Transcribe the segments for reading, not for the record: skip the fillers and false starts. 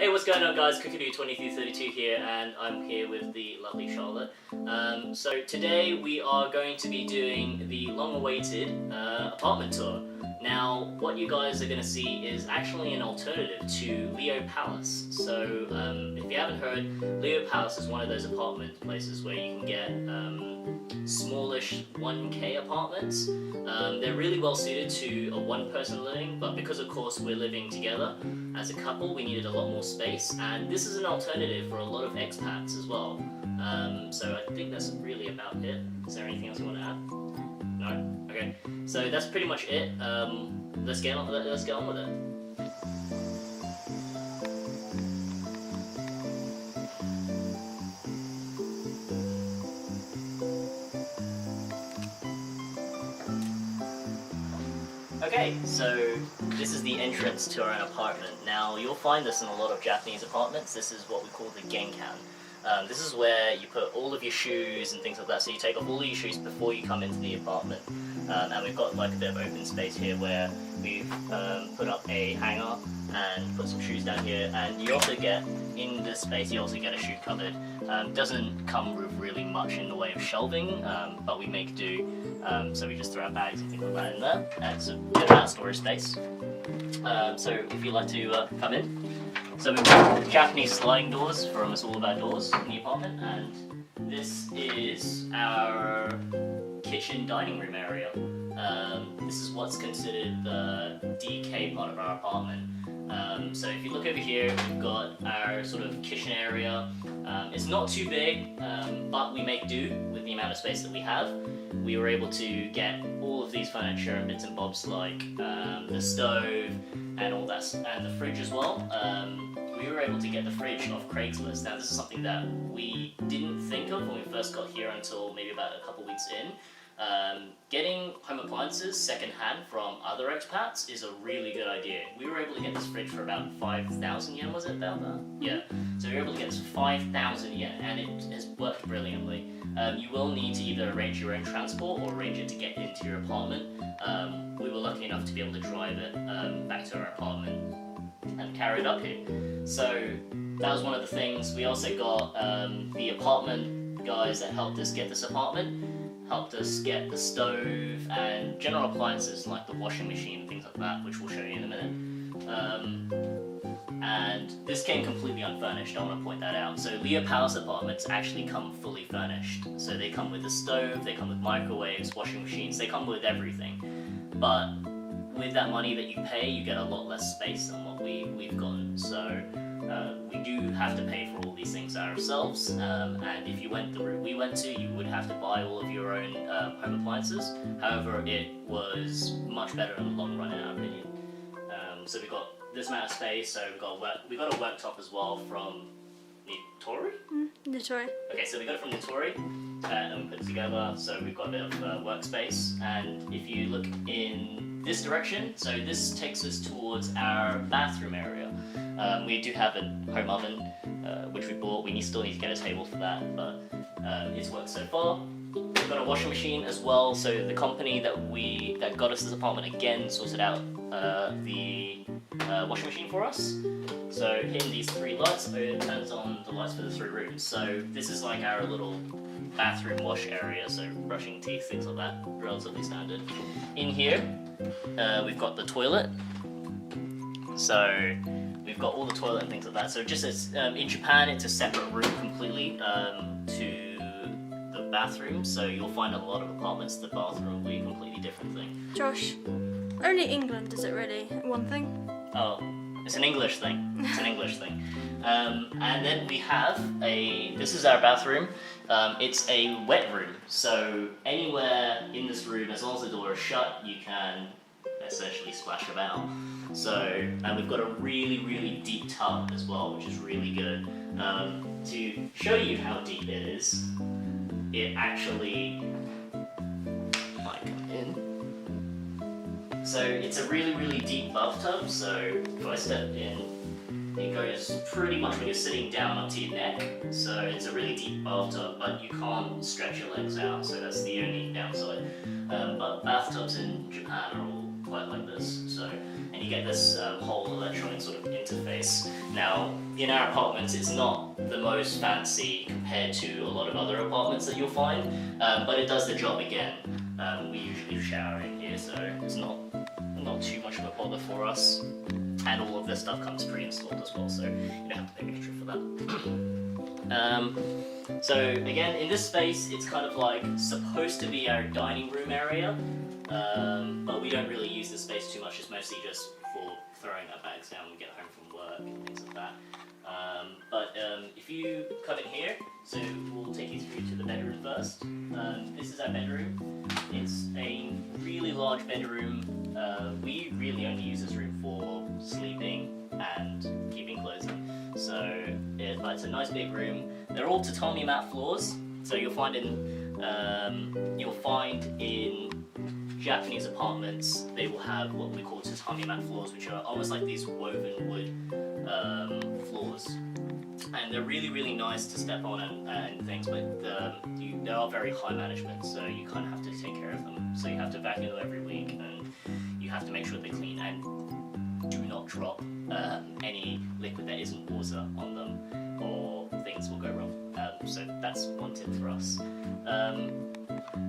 Hey, what's going on guys? Cookadoo2332 here, and I'm here with the lovely Charlotte. So today we are going to be doing the long-awaited apartment tour. Now, what you guys are going to see is actually an alternative to Leopalace. So, if you haven't heard, Leopalace is one of those apartment places where you can get smallish 1K apartments. They're really well suited to a one-person living, but because of course we're living together as a couple, we needed a lot more space, and this is an alternative for a lot of expats as well. So I think that's really about it. Is there anything else you want to add? No? Okay. So that's pretty much it. Let's get on with it. Okay, so this is the entrance to our own apartment. Now, you'll find this in a lot of Japanese apartments. This is what we call the genkan. This is where you put all of your shoes and things like that, so you take off all of your shoes before you come into the apartment. And we've got like a bit of open space here where we've put up a hanger and put some shoes down here, and you also get, in this space, you also get a shoe cupboard. Doesn't come with really much in the way of shelving, but we make do, so we just throw our bags and things like that in there, and it's a bit of that storage space. So if you'd like to come in. So we've got Japanese sliding doors for almost all of our doors in the apartment, and this is our kitchen dining room area. This is what's considered the DK part of our apartment. So if you look over here, we've got our sort of kitchen area. It's not too big, but we make do with the amount of space that we have. We were able to get all of these furniture and bits and bobs like the stove and all that, and the fridge as well. We were able to get the fridge off Craigslist. Now this is something that we didn't think of when we first got here until maybe about a couple weeks in. Getting home appliances second-hand from other expats is a really good idea. We were able to get this fridge for about 5,000 yen, was it about that? Yeah. So we were able to get this for 5,000 yen, and it has worked brilliantly. You will need to either arrange your own transport or arrange it to get into your apartment. We were lucky enough to be able to drive it back to our apartment and carry it up here. So that was one of the things. We also got the apartment guys that helped us get this apartment. Helped us get the stove and general appliances like the washing machine and things like that, which we'll show you in a minute. And this came completely unfurnished, I want to point that out. So Leopalace apartments actually come fully furnished. So they come with a stove, they come with microwaves, washing machines, they come with everything. But with that money that you pay, you get a lot less space than what we've gotten. So we do have to pay for all these things ourselves, and if you went the route we went to, you would have to buy all of your own home appliances. However, it was much better in the long run in our opinion. So we've got this amount of space, so we got a worktop as well from Nitori? Nitori. Okay, so we got it from Nitori, and we put it together, so we've got a bit of workspace. And if you look in this direction, so this takes us towards our bathroom area. We do have a home oven, which we bought. We still need to get a table for that, but it's worked so far. We've got a washing machine as well, so the company that got us this apartment again sorted out the washing machine for us. So hitting these three lights, it turns on the lights for the three rooms. So this is like our little bathroom wash area, so brushing teeth, things like that, relatively standard. In here, we've got the toilet. So we've got all the toilet and things like that. So just as in Japan, it's a separate room completely to the bathroom. So you'll find in a lot of apartments the bathroom will be a completely different thing. Josh, only England is it really one thing? Oh, it's an English thing. It's an English thing. And then we have this is our bathroom. It's a wet room. So anywhere in this room, as long as the door is shut, you can essentially splash about. So, and we've got a really, really deep tub as well, which is really good. To show you how deep it is, it actually might come in. So it's a really, really deep bathtub. So if I step in, it goes pretty much when you're sitting down up to your neck. So it's a really deep bathtub, but you can't stretch your legs out. So that's the only downside. But bathtubs in Japan are all quite like this. So and you get this whole electronic sort of interface. Now, in our apartments, it's not the most fancy compared to a lot of other apartments that you'll find, but it does the job again. We usually shower in here, so it's not too much of a bother for us. And all of this stuff comes pre-installed as well, so you don't have to pay extra for that. So again, in this space, it's kind of like supposed to be our dining room area, but we don't really use this space too much. It's mostly just for throwing our bags down when we get home from work and things like that. But if you come in here, so we'll take you through to the bedroom first. This is our bedroom. It's a really large bedroom. We really only use this room for sleeping and keeping clothes in. So it's a nice big room. They're all tatami mat floors. So you'll find in Japanese apartments, they will have what we call tatami mat floors, which are almost like these woven wood floors. And they're really, really nice to step on and things, but they are very high management, so you kind of have to take care of them. So you have to vacuum them every week, and you have to make sure they're clean and do not drop any liquid that isn't water on them, or things will go wrong. So that's one tip for us.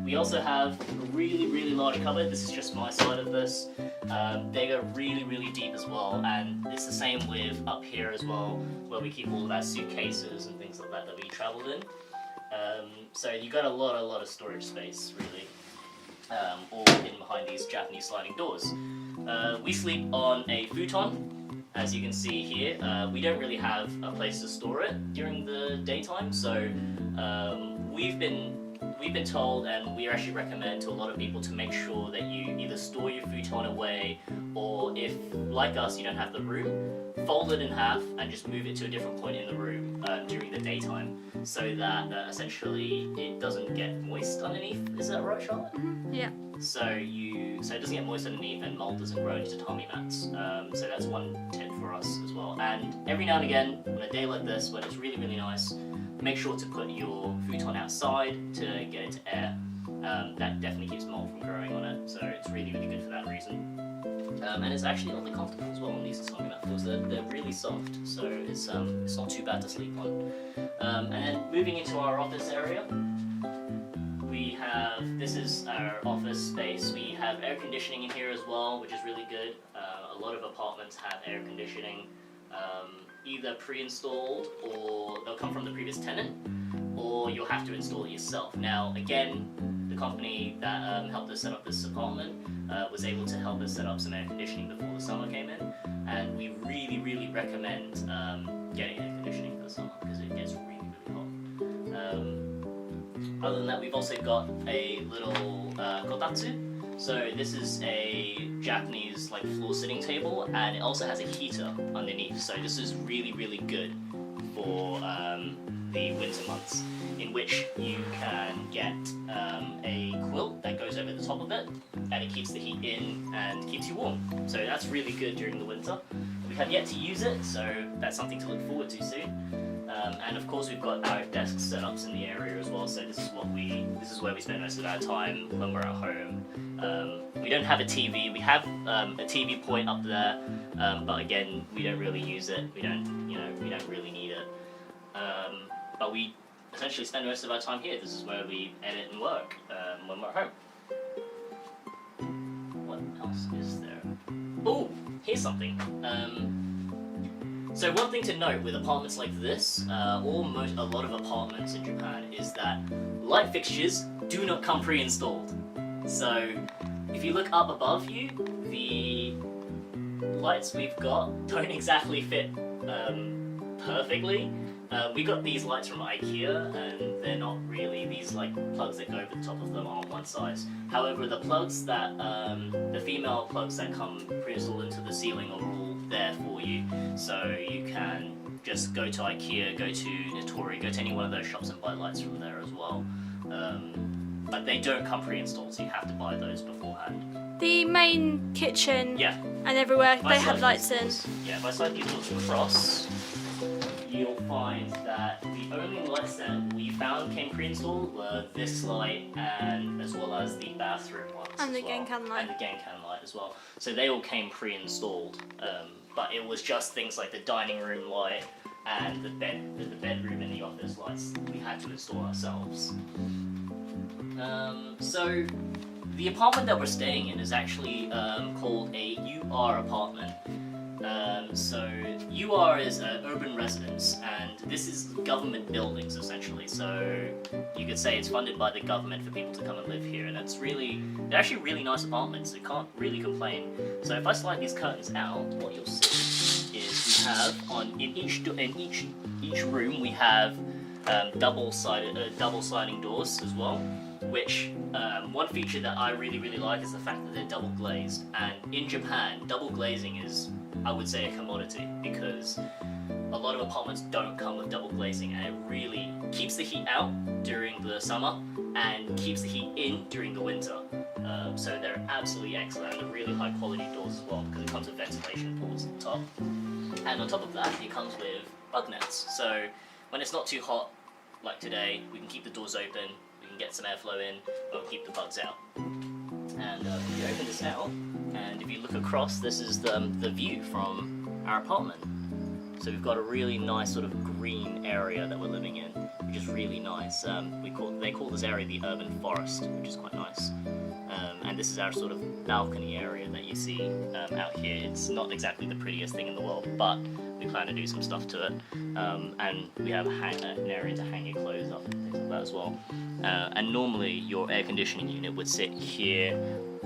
We also have a really, really large cupboard. This is just my side of this. They go really, really deep as well, and it's the same with up here as well, where we keep all of our suitcases and things like that we travelled in. So you got a lot of storage space, really, all hidden behind these Japanese sliding doors. We sleep on a futon, as you can see here. We don't really have a place to store it during the daytime, so we've been told, and we actually recommend to a lot of people, to make sure that you either store your futon away, or if, like us, you don't have the room, fold it in half and just move it to a different point in the room during the daytime, so that essentially it doesn't get moist underneath. Is that right, Charlotte? Mm-hmm. Yeah. So it doesn't get moist underneath, and mold doesn't grow into tatami mats. So that's one tip for us as well. And every now and again, on a day like this, when it's really, really nice, make sure to put your futon outside to get it to air. That definitely keeps mold from growing on it, so it's really, really good for that reason. And it's actually oddly comfortable as well on these tatami mat floors. They're really soft, so it's not too bad to sleep on. And then moving into our office area, this is our office space. We have air conditioning in here as well, which is really good. A lot of apartments have air conditioning, either pre-installed, or they'll come from the previous tenant, or you'll have to install it yourself. Now, again, the company that helped us set up this apartment was able to help us set up some air conditioning before the summer came in, and we really, really recommend getting air conditioning for the summer, because it gets really, really hot. Other than that, we've also got a little kotatsu. So this is a Japanese floor sitting table, and it also has a heater underneath. So this is really, really good for the winter months, in which you can get a quilt that goes over the top of it, and it keeps the heat in and keeps you warm. So that's really good during the winter. We have yet to use it, so that's something to look forward to soon. And of course, we've got our desk setups in the area as well. So this is where we spend most of our time when we're at home. We don't have a TV. We have a TV point up there, but again, we don't really use it. We don't really need it. But we essentially spend most of our time here. This is where we edit and work when we're at home. What else is there? Oh, here's something. So one thing to note with apartments like this, a lot of apartments in Japan, is that light fixtures do not come pre-installed. So if you look up above you, the lights we've got don't exactly fit perfectly. We got these lights from IKEA, and they're not really these plugs that go over the top of them are on one size. However, the plugs that the female plugs that come pre-installed into the ceiling are all there for you, so you can just go to IKEA, go to Nitori, go to any one of those shops and buy lights from there as well. But they don't come pre-installed, so you have to buy those beforehand. The main kitchen Yeah. and everywhere, If I they have slide lights these in. doors- Yeah, if I slide these doors across, you'll find that the only lights that we found came pre-installed were this light and as well as the bathroom ones. And the as well. Genkan light. And the Genkan light as well. So they all came pre-installed, but it was just things like the dining room light and the bedroom and the office lights we had to install ourselves. So the apartment that we're staying in is actually called a UR apartment. So UR is an urban residence, and this is government buildings essentially. So you could say it's funded by the government for people to come and live here, and they're actually really nice apartments. You can't really complain. So if I slide these curtains out, what you'll see is we have in each room we have double sliding doors as well. Which one feature that I really like is the fact that they're double glazed. And in Japan, double glazing is, I would say, a commodity because a lot of apartments don't come with double glazing, and it really keeps the heat out during the summer and keeps the heat in during the winter. So they're absolutely excellent, and they're really high quality doors as well because it comes with ventilation ports at the top. And on top of that, it comes with bug nets. So when it's not too hot, like today, we can keep the doors open. Get some airflow in, but keep the bugs out. And if you open this out, and if you look across, this is the view from our apartment. So we've got a really nice sort of green area that we're living in, which is really nice. They call this area the urban forest, which is quite nice. And this is our sort of balcony area that you see out here. It's not exactly the prettiest thing in the world, but we plan to do some stuff to it. And we have an area to hang your clothes up and things like that as well. And normally your air conditioning unit would sit here,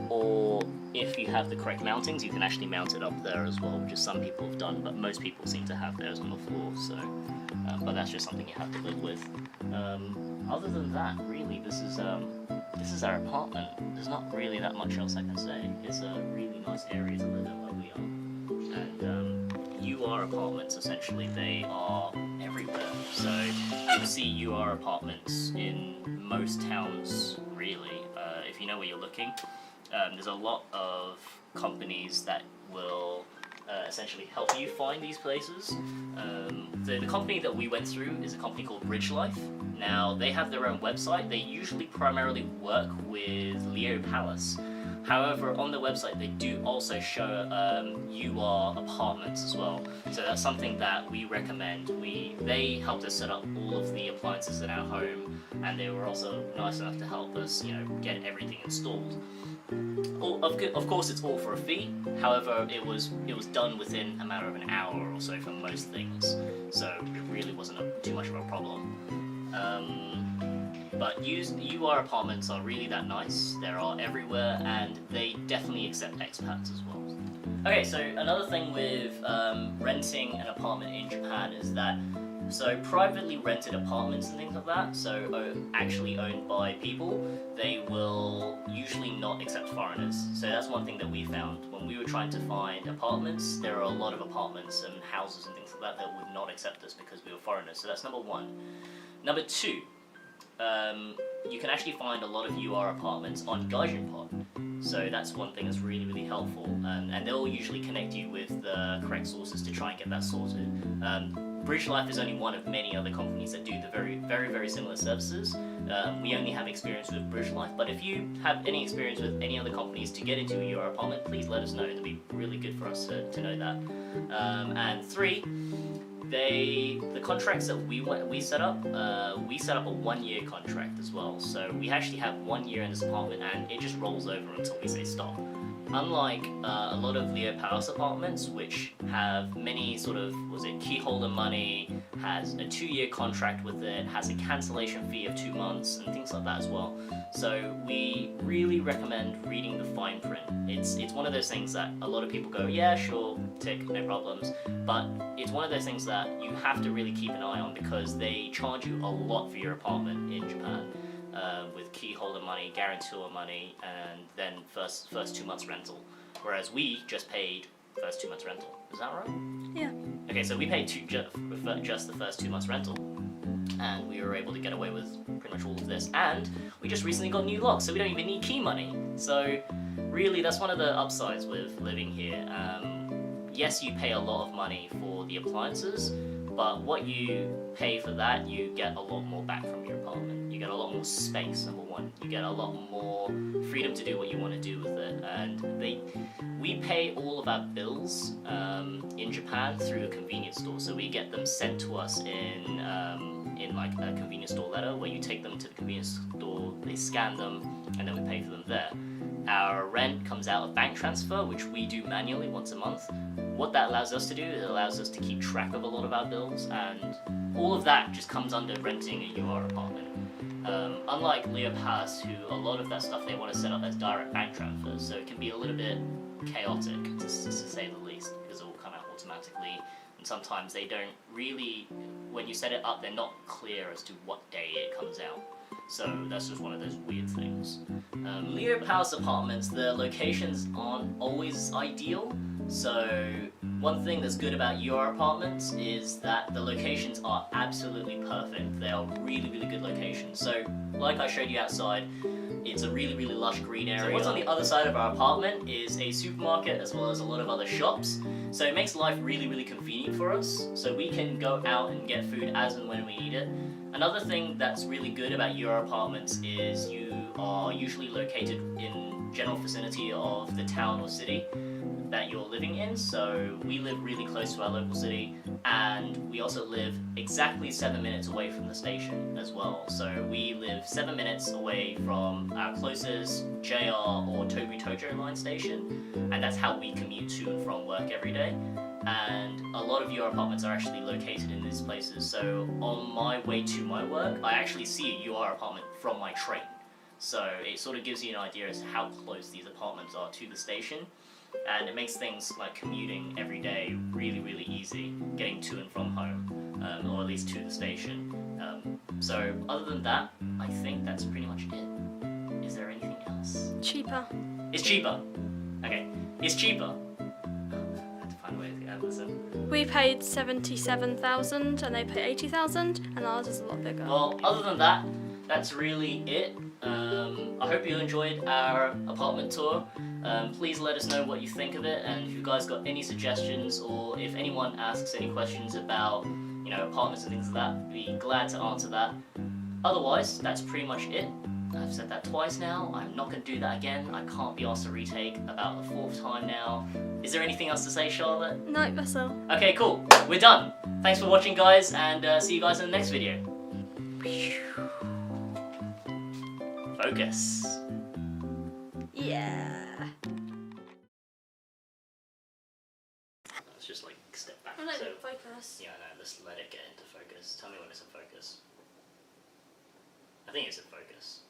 or if you have the correct mountings, you can actually mount it up there as well, which is some people have done, but most people seem to have theirs on the floor. So, but that's just something you have to live with. Other than that, really, this is our apartment. There's not really that much else I can say. It's a really nice area to live in where we are. And UR apartments, essentially, they are everywhere. So you will see UR apartments in most towns, really. If you know where you're looking, there's a lot of companies that will essentially help you find these places. The company that we went through is a company called Bridge Life. Now, they have their own website. They usually primarily work with Leopalace. However, on the website, they do also show UR apartments as well. So that's something that we recommend. They helped us set up all of the appliances in our home, and they were also nice enough to help us, get everything installed. Of course, it's all for a fee. However, it was done within a matter of an hour or so for most things, so it really wasn't too much of a problem. But UR apartments are really that nice. They are everywhere, and they definitely accept expats as well. Okay, so another thing with renting an apartment in Japan is that privately rented apartments and things like that, actually owned by people, they will usually not accept foreigners. So that's one thing that we found. When we were trying to find apartments, there are a lot of apartments and houses and things like that would not accept us because we were foreigners. So that's number one. Number two, you can actually find a lot of UR apartments on Gaijinpod. So that's one thing that's really helpful. And they'll usually connect you with the correct sources to try and get that sorted. Bridge Life is only one of many other companies that do the very similar services. We only have experience with Bridge Life, but if you have any experience with any other companies to get into your apartment, please let us know. It'd be really good for us to know that. And three, the contracts that we set up a 1-year contract as well. So we actually have 1 year in this apartment, and it just rolls over until we say stop. Unlike a lot of Leopalace apartments, which have many sort of, key holder money, has a 2-year contract with it, has a cancellation fee of 2 months, and things like that as well. So we really recommend reading the fine print. It's one of those things that a lot of people go, yeah, sure, tick, no problems. But it's one of those things that you have to really keep an eye on because they charge you a lot for your apartment in Japan. With key holder money, guarantor money, and then first 2 months rental. Whereas we just paid first 2 months rental. Is that right? Yeah. Okay, so we paid just the first 2 months rental, and we were able to get away with pretty much all of this. And we just recently got new locks, so we don't even need key money. So really, that's one of the upsides with living here. Yes, you pay a lot of money for the appliances, But what you pay for that, you get a lot more back from your apartment. You get a lot more space, number one. You get a lot more freedom to do what you want to do with it. And we pay all of our bills in Japan through a convenience store. So we get them sent to us in like a convenience store letter, where you take them to the convenience store, they scan them, and then we pay for them there. Our rent comes out of bank transfer, which we do manually once a month. What that allows us to do, it allows us to keep track of a lot of our bills, and all of that just comes under renting a UR apartment. Unlike Leopalace, who a lot of that stuff they want to set up as direct bank transfers, so it can be a little bit chaotic, to say the least, because it will come out automatically, and sometimes they don't really, when you set it up, they're not clear as to what day it comes out. So that's just one of those weird things. Leopalace apartments, the locations aren't always ideal. So one thing that's good about your apartments is that the locations are absolutely perfect. They are really, really good locations. So like I showed you outside, it's a really, really lush green area. So what's on the other side of our apartment is a supermarket as well as a lot of other shops. So it makes life really, really convenient for us. So we can go out and get food as and when we need it. Another thing that's really good about your apartments is you are usually located in general vicinity of the town or city that you're living in. So we live really close to our local city, and we also live exactly 7 minutes away from the station as well. So we live 7 minutes away from our closest JR or Tobu Tojo line station, and that's how we commute to and from work every day. And a lot of your apartments are actually located in these places. So on my way to my work, I actually see a UR apartment from my train. So it sort of gives you an idea as to how close these apartments are to the station. And it makes things like commuting every day really, really easy, getting to and from home, or at least to the station. So other than that, I think that's pretty much it. Is there anything else? Cheaper. It's cheaper. Okay, it's cheaper. I have to find a way to add this in. We paid 77,000 and they paid 80,000, and ours is a lot bigger. Well, other than that, that's really it. I hope you enjoyed our apartment tour. Please let us know what you think of it, and if you guys got any suggestions, or if anyone asks any questions about, apartments and things like that, I'd be glad to answer that. Otherwise, that's pretty much it. I've said that twice now. I'm not going to do that again. I can't be asked to retake about the 4th time now. Is there anything else to say, Charlotte? No, that's all. Okay, cool. We're done. Thanks for watching, guys, and see you guys in the next video. Focus. Yeah. Let's just step back. I like So, focus. yeah, no, let's let it get into focus. Tell me when it's in focus. I think it's in focus.